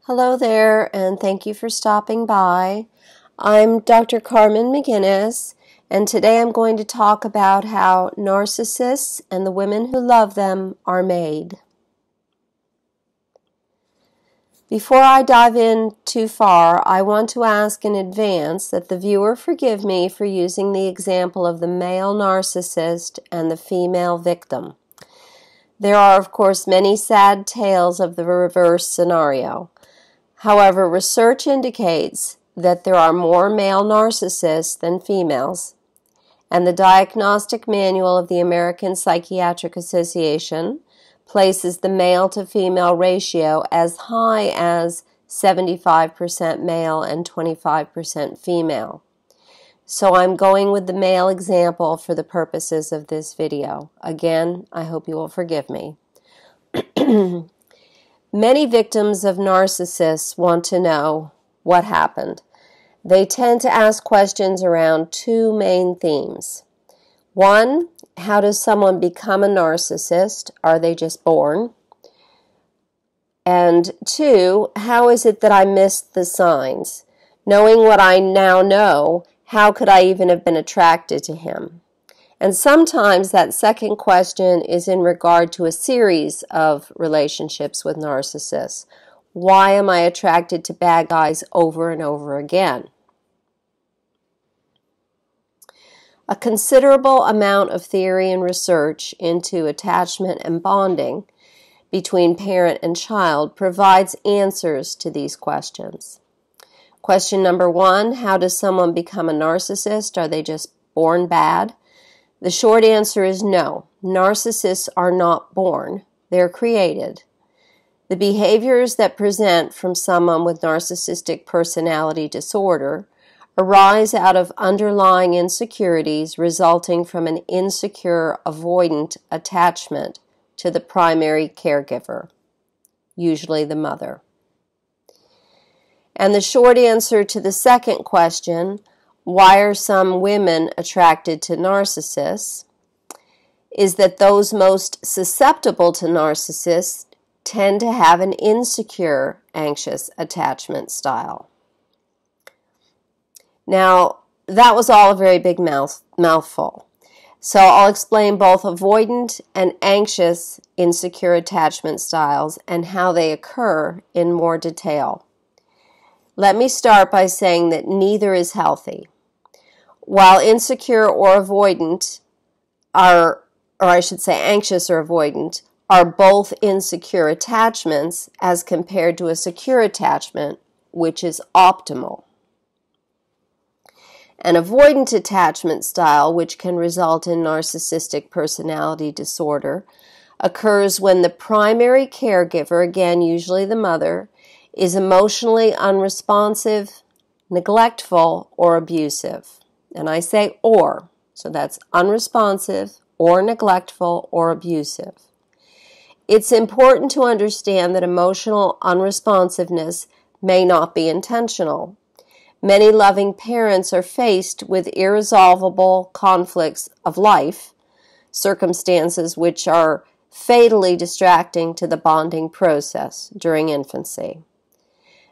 Hello there, and thank you for stopping by. I'm Dr. Carmen McGuinness, and today I'm going to talk about how narcissists and the women who love them are made. Before I dive in too far, I want to ask in advance that the viewer forgive me for using the example of the male narcissist and the female victim. There are, of course, many sad tales of the reverse scenario. However, research indicates that there are more male narcissists than females, and the Diagnostic Manual of the American Psychiatric Association places the male-to-female ratio as high as 75% male and 25% female. So I'm going with the male example for the purposes of this video. Again, I hope you will forgive me. Many victims of narcissists want to know what happened. They tend to ask questions around two main themes. One, how does someone become a narcissist? Are they just born? And two, how is it that I missed the signs? Knowing what I now know, how could I even have been attracted to him? And sometimes that second question is in regard to a series of relationships with narcissists. Why am I attracted to bad guys over and over again? A considerable amount of theory and research into attachment and bonding between parent and child provides answers to these questions. Question number one, how does someone become a narcissist? Are they just born bad? The short answer is no. Narcissists are not born. They're created. The behaviors that present from someone with narcissistic personality disorder arise out of underlying insecurities resulting from an insecure, avoidant attachment to the primary caregiver, usually the mother. And the short answer to the second question, why are some women attracted to narcissists, is that those most susceptible to narcissists tend to have an insecure, anxious attachment style. Now, that was all a very big mouthful. So I'll explain both avoidant and anxious insecure attachment styles and how they occur in more detail. Let me start by saying that neither is healthy. While insecure or avoidant anxious or avoidant, are both insecure attachments as compared to a secure attachment, which is optimal. An avoidant attachment style, which can result in narcissistic personality disorder, occurs when the primary caregiver, again usually the mother, is emotionally unresponsive, neglectful, or abusive. And I say or, so that's unresponsive or neglectful or abusive. It's important to understand that emotional unresponsiveness may not be intentional. Many loving parents are faced with irresolvable conflicts of life, circumstances which are fatally distracting to the bonding process during infancy.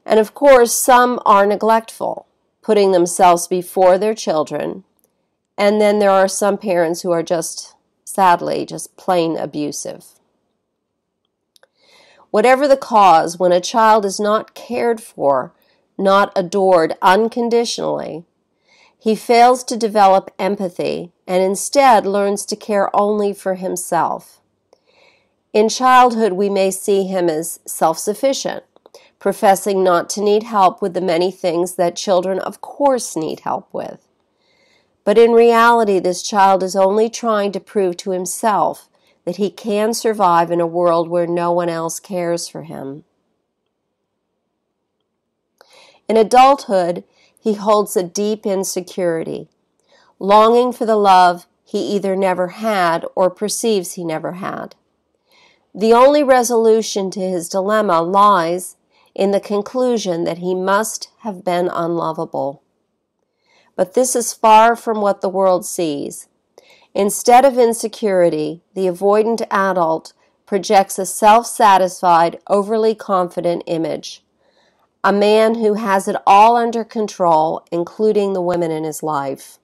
And of course, some are neglectful, putting themselves before their children, and then there are some parents who are sadly, just plain abusive. Whatever the cause, when a child is not cared for, not adored unconditionally, he fails to develop empathy and instead learns to care only for himself. In childhood, we may see him as self-sufficient, professing not to need help with the many things that children of course need help with. But in reality, this child is only trying to prove to himself that he can survive in a world where no one else cares for him. In adulthood, he holds a deep insecurity, longing for the love he either never had or perceives he never had. The only resolution to his dilemma lies in the conclusion that he must have been unlovable. But this is far from what the world sees. Instead of insecurity, the avoidant adult projects a self-satisfied, overly confident image, a man who has it all under control, including the women in his life.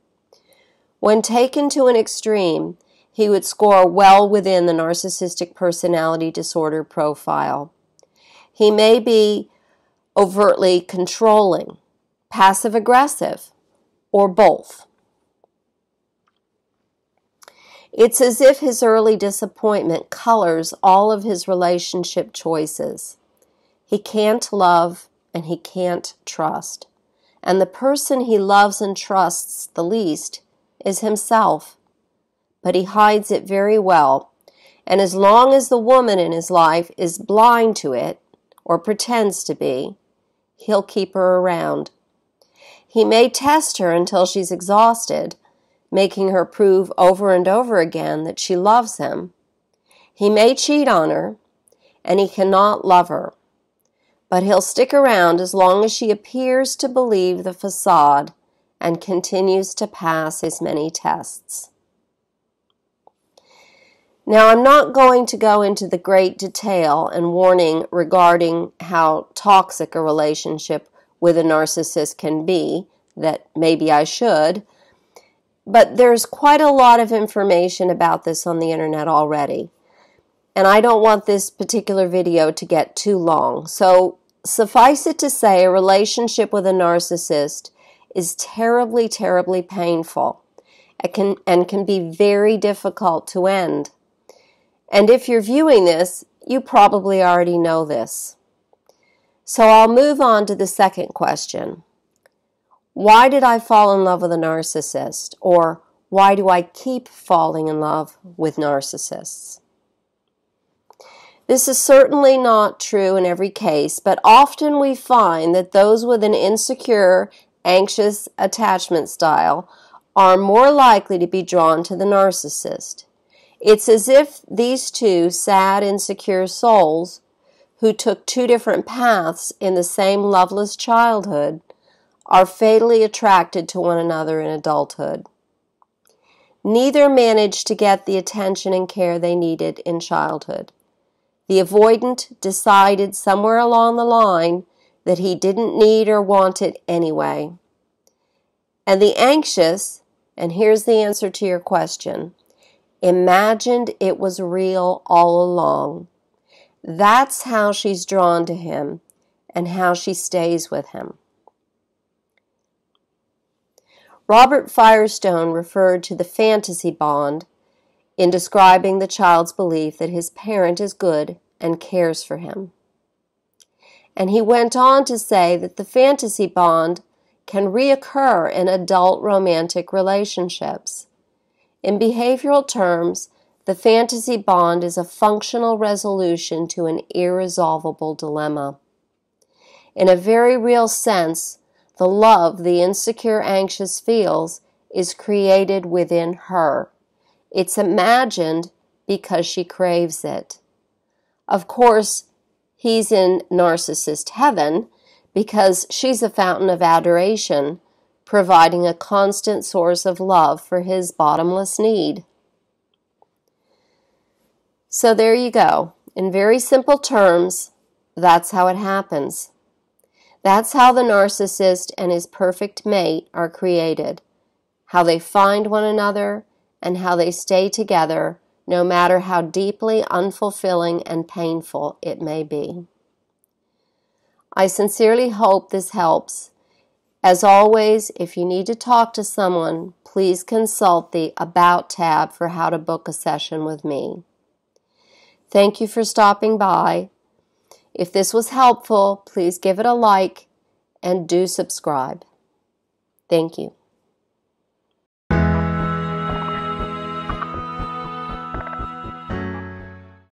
When taken to an extreme, he would score well within the narcissistic personality disorder profile. He may be overtly controlling, passive-aggressive, or both. It's as if his early disappointment colors all of his relationship choices. He can't love and he can't trust. And the person he loves and trusts the least is himself. But he hides it very well. And as long as the woman in his life is blind to it, or pretends to be, he'll keep her around. He may test her until she's exhausted, making her prove over and over again that she loves him. He may cheat on her, and he cannot love her. But he'll stick around as long as she appears to believe the facade and continues to pass his many tests. Now, I'm not going to go into the great detail and warning regarding how toxic a relationship with a narcissist can be, that maybe I should, but there's quite a lot of information about this on the internet already. And I don't want this particular video to get too long. So suffice it to say, a relationship with a narcissist is terribly, terribly painful. It can be very difficult to end. And if you're viewing this, you probably already know this. So I'll move on to the second question. Why did I fall in love with a narcissist? Or why do I keep falling in love with narcissists? This is certainly not true in every case, but often we find that those with an insecure, anxious attachment style are more likely to be drawn to the narcissist. It's as if these two sad, insecure souls who took two different paths in the same loveless childhood are fatally attracted to one another in adulthood. Neither managed to get the attention and care they needed in childhood. The avoidant decided somewhere along the line that he didn't need or want it anyway. And the anxious, and here's the answer to your question, imagined it was real all along. That's how she's drawn to him and how she stays with him. Robert Firestone referred to the fantasy bond in describing the child's belief that his parent is good and cares for him. And he went on to say that the fantasy bond can reoccur in adult romantic relationships. In behavioral terms, the fantasy bond is a functional resolution to an irresolvable dilemma. In a very real sense, the love the insecure anxious feels is created within her. It's imagined because she craves it. Of course, he's in narcissist heaven because she's a fountain of adoration, providing a constant source of love for his bottomless need. So there you go. In very simple terms, that's how it happens. That's how the narcissist and his perfect mate are created, how they find one another, and how they stay together, no matter how deeply unfulfilling and painful it may be. I sincerely hope this helps. As always, if you need to talk to someone, please consult the About tab for how to book a session with me. Thank you for stopping by. If this was helpful, please give it a like and do subscribe. Thank you.